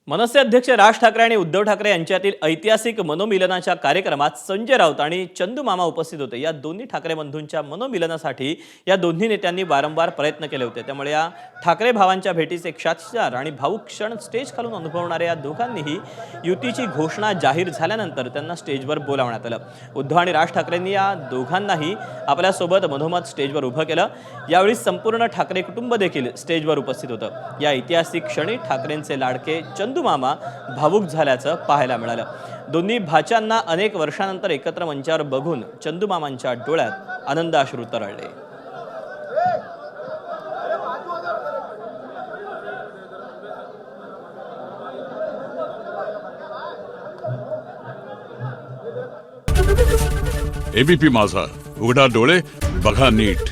मनसे अध्यक्ष राज ठाकरे आणि उद्धव ठाकरे यांच्यातील ऐतिहासिक मनोमिलनाच्या कार्यक्रमात संजय राऊत आणि चंदू मामा उपस्थित होते। या दोन्ही ठाकरे बंधूंच्या मनोमिलनासाठी या दोन्ही नेत्यांनी वारंवार प्रयत्न केले होते। त्यामुळे या ठाकरे भावांच्या भेटीचे साक्षीदार आणि भावुक क्षण स्टेज खालून अनुभवणाऱ्या या दोघांनीही युतीची घोषणा जाहीर झाल्यानंतर त्यांना स्टेजवर बोलावण्यात आलं। उद्धव आणि राज ठाकरेंनी या दोघांनाही आपल्यासोबत मधोमध स्टेजवर उभं केलं। यावेळी संपूर्ण ठाकरे कुटुंब देखील स्टेजवर उपस्थित होतं। या ऐतिहासिक क्षणी ठाकरेंचे लाडके चंदू मामा भावुक झाल्याचं पाहायला मिळालं। दोन्ही भाच्यांना अनेक वर्षांनंतर एकत्र मंचावर बघून चंदू मामांच्या डोळ्यात आनंदाश्रू तरळले। एबीपी माझा, उघडा डोळे बघा नीट।